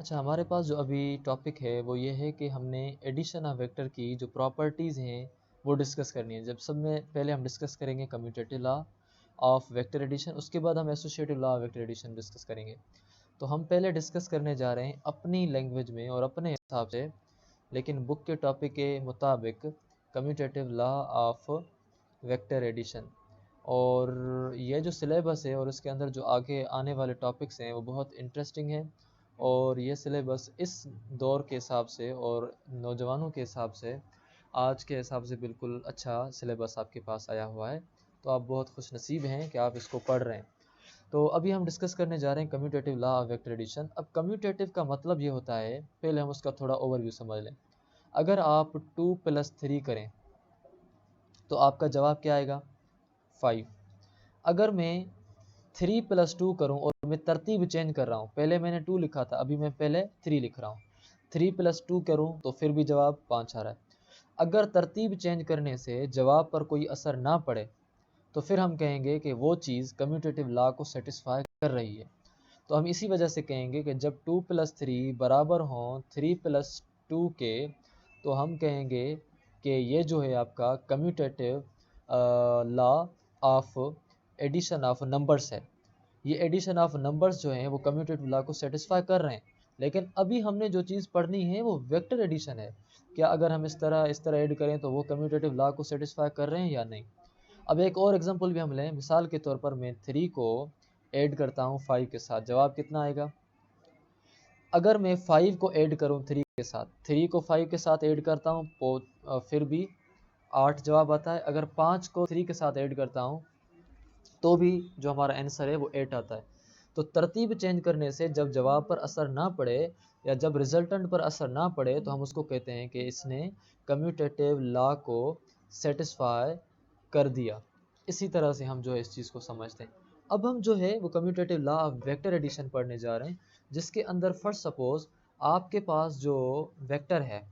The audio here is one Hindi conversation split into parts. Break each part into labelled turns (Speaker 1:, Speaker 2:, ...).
Speaker 1: अच्छा, हमारे पास जो अभी टॉपिक है वो ये है कि हमने एडिशन ऑफ वेक्टर की जो प्रॉपर्टीज़ हैं वो डिस्कस करनी है। जब सब में पहले हम डिस्कस करेंगे commutative law of vector addition, उसके बाद हम associative law of vector addition discuss करेंगे। तो हम पहले डिस्कस करने जा रहे हैं अपनी लैंग्वेज में और अपने हिसाब से, लेकिन बुक के टॉपिक के मुताबिक commutative law of vector addition. और ये जो सिलेबस है और इसके अंदर जो आगे आने वाले टॉपिक्स हैं वो बहुत इंटरेस्टिंग है। और ये सिलेबस इस दौर के हिसाब से और नौजवानों के हिसाब से, आज के हिसाब से बिल्कुल अच्छा सिलेबस आपके पास आया हुआ है। तो आप बहुत खुश नसीब हैं कि आप इसको पढ़ रहे हैं। तो अभी हम डिस्कस करने जा रहे हैं commutative law of vector addition. अब कम्यूटेटिव का मतलब ये होता है, पहले हम उसका थोड़ा ओवरव्यू समझ लें। अगर आप 2+3 करें तो आपका जवाब क्या आएगा? 5। अगर मैं 3+2 करूं और मैं तरतीब चेंज कर रहा हूं, पहले मैंने 2 लिखा था, अभी मैं पहले 3 लिख रहा हूं, 3+2 करूं तो फिर भी जवाब 5 आ रहा है। अगर तरतीब चेंज करने से जवाब पर कोई असर ना पड़े तो फिर हम कहेंगे कि वो चीज़ कम्यूटेटिव लॉ को सेटिस्फाई कर रही है। तो हम इसी वजह से कहेंगे कि जब 2+3 बराबर हों 3+2 के, तो हम कहेंगे कि ये जो है आपका commutative law of addition of numbers है। ये एडिशन ऑफ नंबर्स जो हैं वो कम्यूटेटिव लॉ को सेटिस्फाई कर रहे हैं। लेकिन अभी हमने जो चीज़ पढ़नी है वो वेक्टर एडिशन है। क्या अगर हम इस तरह ऐड करें तो वो कम्यूटेटिव लॉ को सेटिस्फाई कर रहे हैं या नहीं? अब एक और एग्जांपल भी हम लें। मिसाल के तौर पर मैं 3 को ऐड करता हूँ 5 के साथ, जवाब कितना आएगा? अगर मैं 5 को ऐड करूँ 3 के साथ, 3 को 5 के साथ ऐड करता हूँ तो फिर भी 8 जवाब आता है। अगर 5 को 3 के साथ ऐड करता हूँ तो भी जो हमारा आंसर है वो 8 आता है। तो तरतीब चेंज करने से जब जवाब पर असर ना पड़े या जब रिजल्टेंट पर असर ना पड़े तो हम उसको कहते हैं कि इसने कम्यूटेटिव लॉ को सेटिस्फाई कर दिया। इसी तरह से हम जो है इस चीज़ को समझते हैं। अब हम जो है वो commutative law of vector addition पढ़ने जा रहे हैं, जिसके अंदर फर्स्ट सपोज आपके पास जो वेक्टर है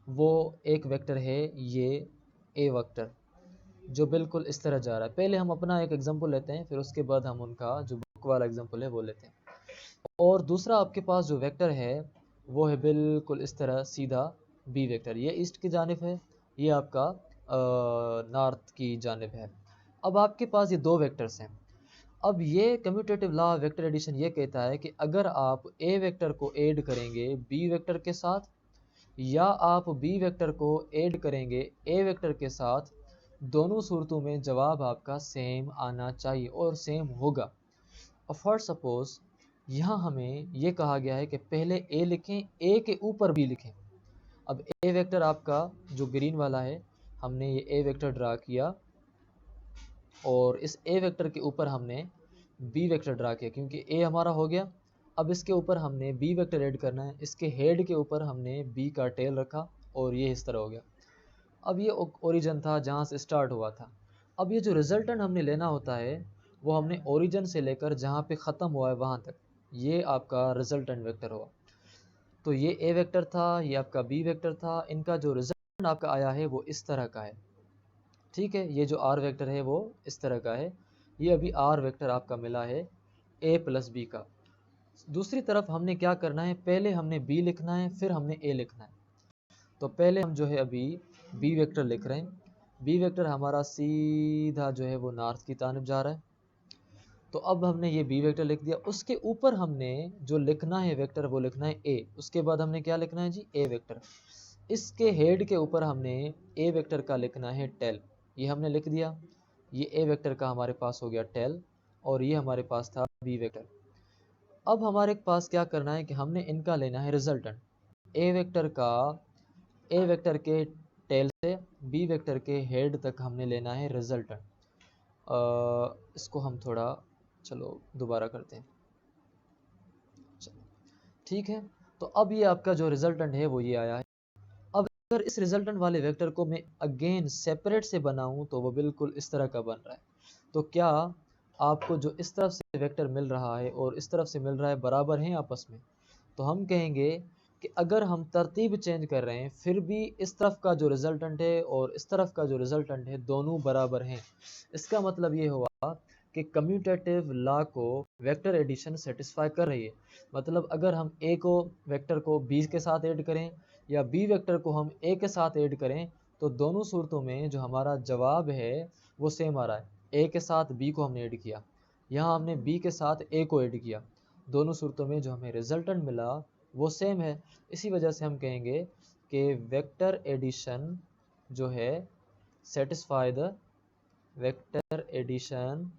Speaker 1: वो एक वेक्टर है, ये ए वेक्टर, जो बिल्कुल इस तरह जा रहा है। पहले हम अपना एक एग्जांपल लेते हैं, फिर उसके बाद हम उनका जो बुक वाला एग्जांपल है वो लेते हैं। और दूसरा आपके पास जो वेक्टर है वो है बिल्कुल इस तरह सीधा बी वेक्टर, ये ईस्ट की जानिब है, ये आपका नॉर्थ की जानिब है। अब आपके पास ये दो वेक्टर्स हैं। अब ये कम्यूटेटिव लॉ वेक्टर एडिशन ये कहता है कि अगर आप ए वेक्टर को ऐड करेंगे बी वेक्टर के साथ, या आप बी वेक्टर को ऐड करेंगे ए वेक्टर के साथ, दोनों सूरतों में जवाब आपका सेम आना चाहिए और सेम होगा। फॉर सपोज यहाँ हमें ये कहा गया है कि पहले ए लिखें, ए के ऊपर बी लिखें। अब ए वेक्टर आपका जो ग्रीन वाला है, हमने ये ए वेक्टर ड्रा किया और इस ए वेक्टर के ऊपर हमने बी वेक्टर ड्रा किया, क्योंकि ए हमारा हो गया। अब इसके ऊपर हमने बी वेक्टर ऐड करना है, इसके हेड के ऊपर हमने बी का टेल रखा और ये इस तरह हो गया। अब ये ओरिजिन था जहाँ से स्टार्ट हुआ था। अब ये जो रिजल्टेंट हमने लेना होता है वो हमने ओरिजिन से लेकर जहाँ पे ख़त्म हुआ है वहाँ तक, ये आपका रिजल्टेंट वेक्टर हुआ। तो ये ए वेक्टर था, ये आपका बी वेक्टर था, इनका जो रिजल्टेंट आपका आया है वो इस तरह का है। ठीक है, ये जो आर वेक्टर है वो इस तरह का है। ये अभी आर वेक्टर आपका मिला है ए प्लस बी का। दूसरी तरफ हमने क्या करना है, पहले हमने बी लिखना है फिर हमने ए लिखना है। तो पहले हम जो है अभी बी वेक्टर लिख रहे हैं। बी वेक्टर हमारा सीधा जो है वो नॉर्थ की तानिब जा रहा है। तो अब हमने ये बी वेक्टर लिख दिया, उसके ऊपर हमने जो लिखना है वेक्टर वो लिखना है ए। उसके बाद हमने क्या लिखना है जी? ए वेक्टर। इसके हेड के ऊपर हमने ए वेक्टर का लिखना है टेल, ये हमने लिख दिया। ये ए वेक्टर का हमारे पास हो गया टेल और ये हमारे पास था बी वेक्टर। अब हमारे पास क्या करना है कि हमने इनका लेना है रिजल्टेंट। ए वेक्टर का ए वेक्टर के टेल से बी वेक्टर के हेड तक हमने लेना है रिजल्टेंट। इसको हम थोड़ा चलो दोबारा करते हैं। चलो ठीक है, तो अब ये आपका जो रिजल्टेंट है वो ये आया है। अब अगर इस रिजल्टेंट वाले वेक्टर को मैं अगेन सेपरेट से बनाऊं तो वो बिल्कुल इस तरह का बन रहा है। तो क्या आपको जो इस तरफ से वेक्टर मिल रहा है और इस तरफ से मिल रहा है बराबर हैं आपस में? तो हम कहेंगे कि अगर हम तरतीब चेंज कर रहे हैं फिर भी इस तरफ का जो रिजल्टेंट है और इस तरफ का जो रिजल्टेंट है दोनों बराबर हैं। इसका मतलब ये हुआ कि कम्यूटेटिव लॉ को वेक्टर एडिशन सेटिस्फाई कर रही है। मतलब अगर हम ए को वेक्टर को बी के साथ ऐड करें या बी वेक्टर को हम ए के साथ ऐड करें, तो दोनों सूरतों में जो हमारा जवाब है वो सेम आ रहा है। ए के साथ बी को हमने ऐड किया, यहाँ हमने बी के साथ ए को ऐड किया, दोनों सूरतों में जो हमें रिजल्टेंट मिला वो सेम है। इसी वजह से हम कहेंगे कि वेक्टर एडिशन जो है satisfy the vector addition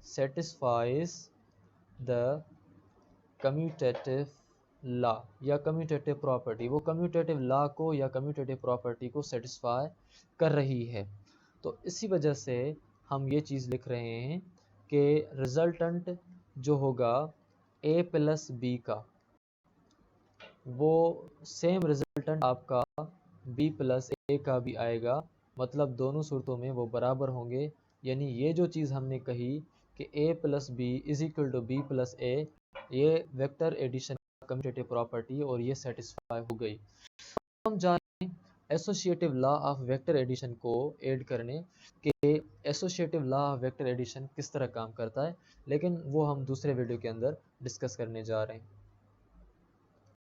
Speaker 1: satisfies the commutative law या कम्यूटेटिव प्रॉपर्टी, वो कम्यूटेटिव लॉ को या कम्यूटेटिव प्रॉपर्टी को सेटिस्फाई कर रही है। तो इसी वजह से हम ये चीज़ लिख रहे हैं कि रिजल्टेंट जो होगा ए प्लस बी का, वो सेम रिजल्टेंट आपका बी प्लस ए का भी आएगा। मतलब दोनों सूरतों में वो बराबर होंगे। यानी ये जो चीज़ हमने कही कि a plus b is equal to b plus a, ये वेक्टर एडिशन कम्यूटेटिव प्रॉपर्टी और ये सेटिस्फाई हो गई। हम जाने associative law of vector addition को ऐड करने के associative law of vector addition किस तरह काम करता है, लेकिन वो हम दूसरे वीडियो के अंदर डिस्कस करने जा रहे हैं।